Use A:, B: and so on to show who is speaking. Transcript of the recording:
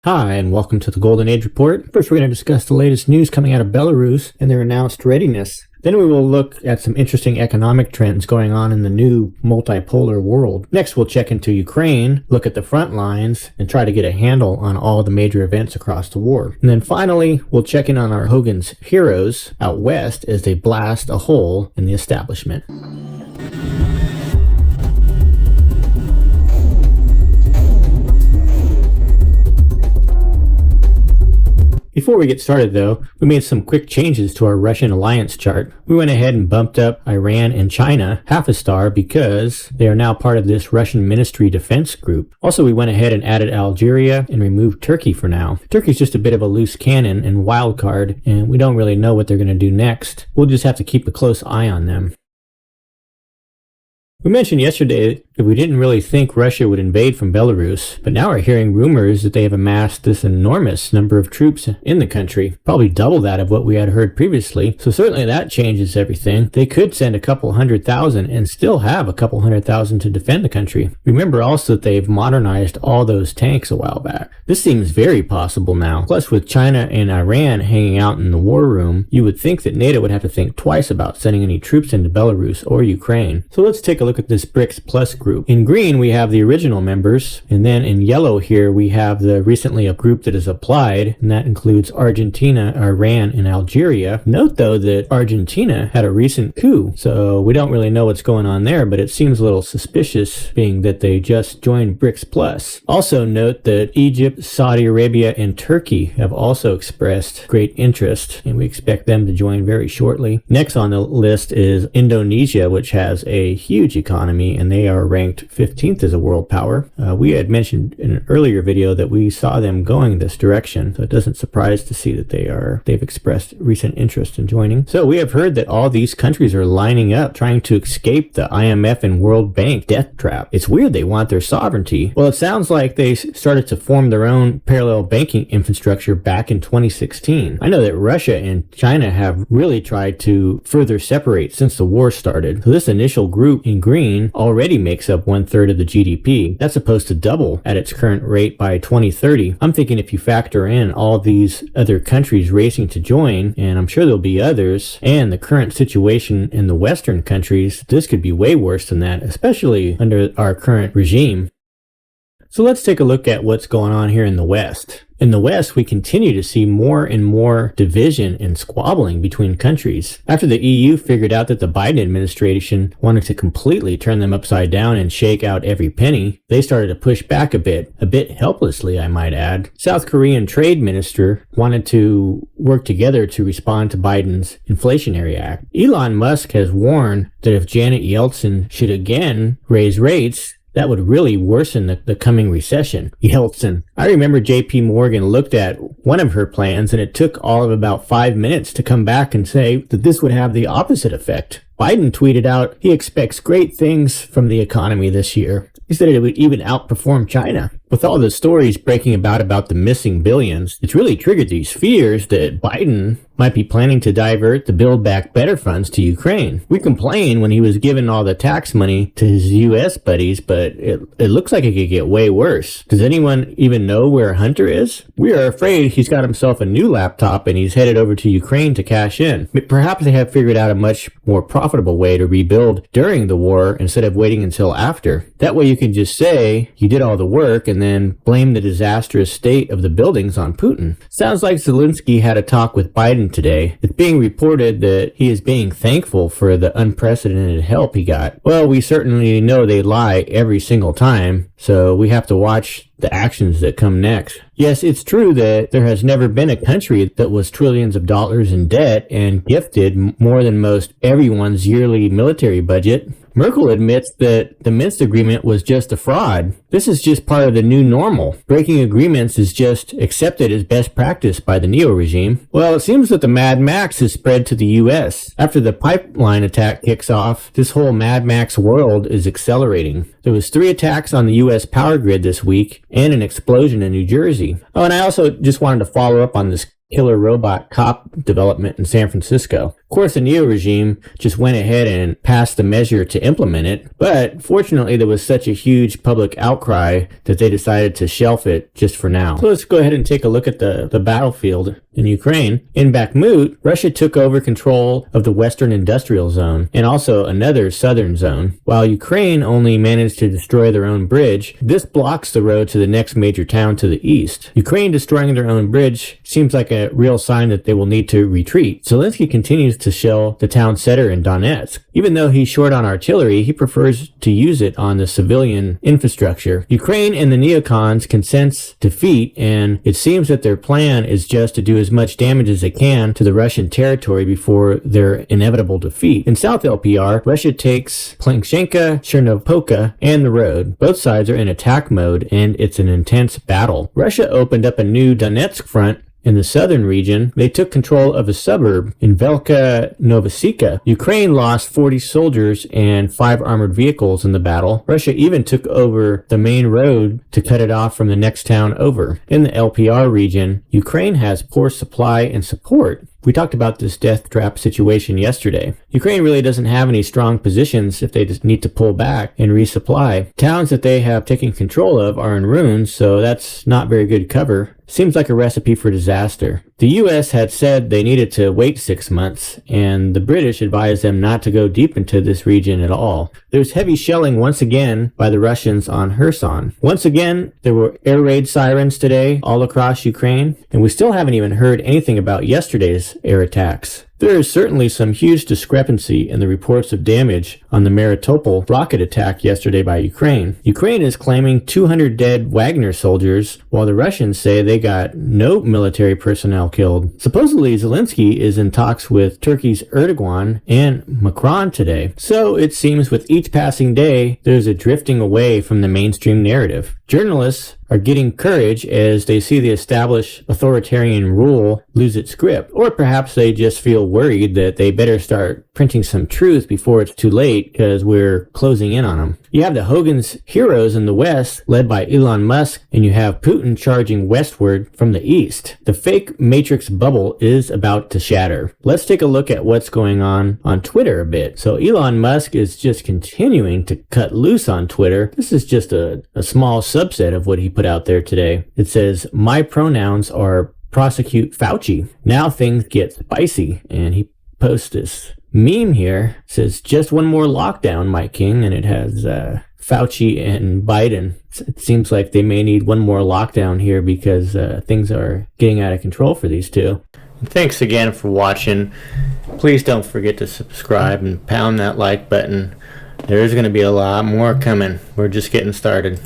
A: Hi, and welcome to the Golden Age Report. First, we're going to discuss the latest news coming out of Belarus and their announced readiness. Then we will look at some interesting economic trends going on in the new multipolar world. Next, we'll check into Ukraine, look at the front lines, and try to get a handle on all the major events across the war. And then finally, we'll check in on our Hogan's heroes out west as they blast a hole in the establishment. Before we get started though, we made some quick changes to our Russian alliance chart. We went ahead and bumped up Iran and China half a star because they are now part of this Russian Ministry Defense group. Also, we went ahead and added Algeria and removed Turkey for now. Turkey's just a bit of a loose cannon and wild card, and we don't really know what they're going to do next. We'll just have to keep a close eye on them. We mentioned yesterday that we didn't really think Russia would invade from Belarus, but now we're hearing rumors that they have amassed this enormous number of troops in the country, probably double that of what we had heard previously, so certainly that changes everything. They could send a couple 100,000 and still have a couple 100,000 to defend the country. Remember also that they've modernized all those tanks a while back. This seems very possible now. Plus, with China and Iran hanging out in the war room, you would think that NATO would have to think twice about sending any troops into Belarus or Ukraine. So let's take a look at this BRICS Plus group. In green, we have the original members, and then in yellow here, we have the recently a group that has applied, and that includes Argentina, Iran, and Algeria. Note, though, that Argentina had a recent coup, so we don't really know what's going on there, but it seems a little suspicious, being that they just joined BRICS Plus. Also note that Egypt, Saudi Arabia, and Turkey have also expressed great interest, and we expect them to join very shortly. Next on the list is Indonesia, which has a huge economy, and they are ranked 15th as a world power. We had mentioned in an earlier video that we saw them going this direction, so it doesn't surprise to see that they've expressed recent interest in joining. So we have heard that all these countries are lining up trying to escape the IMF and World Bank death trap. It's weird they want their sovereignty. Well, it sounds like they started to form their own parallel banking infrastructure back in 2016. I know that Russia and China have really tried to further separate since the war started. So this initial group in green already makes up 1/3 of the GDP. That's supposed to double at its current rate by 2030. I'm thinking if you factor in all these other countries racing to join, and I'm sure there'll be others, and the current situation in the Western countries, this could be way worse than that, especially under our current regime. So let's take a look at what's going on here in the West. In the West, we continue to see more and more division and squabbling between countries. After the EU figured out that the Biden administration wanted to completely turn them upside down and shake out every penny, they started to push back a bit helplessly, I might add. South Korean trade minister wanted to work together to respond to Biden's Inflationary Act. Elon Musk has warned that if Janet Yellen should again raise rates, that would really worsen the coming recession. Yeltsin. I remember JP Morgan looked at one of her plans, and it took all of about 5 minutes to come back and say that this would have the opposite effect. Biden tweeted out he expects great things from the economy this year. He said it would even outperform China. With all the stories breaking about the missing billions, it's really triggered these fears that Biden might be planning to divert the Build Back Better funds to Ukraine. We complained when he was giving all the tax money to his U.S. buddies, but it looks like it could get way worse. Does anyone even know where Hunter is? We are afraid he's got himself a new laptop and he's headed over to Ukraine to cash in. Perhaps they have figured out a much more profitable way to rebuild during the war instead of waiting until after. That way you can just say you did all the work and then blame the disastrous state of the buildings on Putin. Sounds like Zelenky had a talk with Biden today. It's being reported that he is being thankful for the unprecedented help he got. Well, we certainly know they lie every single time, so we have to watch the actions that come next. Yes, it's true that there has never been a country that was trillions of dollars in debt and gifted more than most everyone's yearly military budget. Merkel admits that the Minsk agreement was just a fraud. This is just part of the new normal. Breaking agreements is just accepted as best practice by the Neo regime. Well, it seems that the Mad Max has spread to the U.S. After the pipeline attack kicks off, this whole Mad Max world is accelerating. There was 3 attacks on the U.S. power grid this week and an explosion in New Jersey. Oh, and I also just wanted to follow up on this killer robot cop development in San Francisco. Of course, the Neo regime just went ahead and passed the measure to implement it, but fortunately there was such a huge public outcry that they decided to shelf it just for now. So let's go ahead and take a look at the battlefield in Ukraine. In Bakhmut, Russia took over control of the Western Industrial Zone and also another southern zone. While Ukraine only managed to destroy their own bridge, this blocks the road to the next major town to the east. Ukraine destroying their own bridge seems like a real sign that they will need to retreat. Zelensky continues to shell the town center in Donetsk. Even though he's short on artillery, he prefers to use it on the civilian infrastructure. Ukraine and the neocons can sense defeat, and it seems that their plan is just to do as much damage as they can to the Russian territory before their inevitable defeat. In South LPR, Russia takes Plankshenka, Chernovpoka, and the road. Both sides are in attack mode, and it's an intense battle. Russia opened up a new Donetsk front in the southern region. They took control of a suburb in Velka Novosika. Ukraine lost 40 soldiers and 5 armored vehicles in the battle. Russia even took over the main road to cut it off from the next town over. In the LPR region, Ukraine has poor supply and support. We talked about this death trap situation yesterday. Ukraine really doesn't have any strong positions if they just need to pull back and resupply. Towns that they have taken control of are in ruins, so that's not very good cover. Seems like a recipe for disaster. The US had said they needed to wait 6 months, and the British advised them not to go deep into this region at all. There's heavy shelling once again by the Russians on Kherson. Once again, there were air raid sirens today all across Ukraine, and we still haven't even heard anything about yesterday's air attacks. There is certainly some huge discrepancy in the reports of damage on the Melitopol rocket attack yesterday by Ukraine. Ukraine is claiming 200 dead Wagner soldiers, while the Russians say they got no military personnel killed. Supposedly, Zelensky is in talks with Turkey's Erdogan and Macron today. So it seems with each passing day, there's a drifting away from the mainstream narrative. Journalists are getting courage as they see the established authoritarian rule lose its grip, or perhaps they just feel worried that they better start printing some truth before it's too late because we're closing in on them. You have the Hogan's heroes in the West, led by Elon Musk, and you have Putin charging westward from the East. The fake matrix bubble is about to shatter. Let's take a look at what's going on Twitter a bit. So Elon Musk is just continuing to cut loose on Twitter. This is just a small subset of what he put out there today. It says, "My pronouns are prosecute Fauci. Now things get spicy." And he posts this meme here. It says, "Just one more lockdown, my king." And it has Fauci and Biden. It seems like they may need one more lockdown here because things are getting out of control for these two. Thanks again for watching. Please don't forget to subscribe and pound that like button. There's going to be a lot more coming. We're just getting started.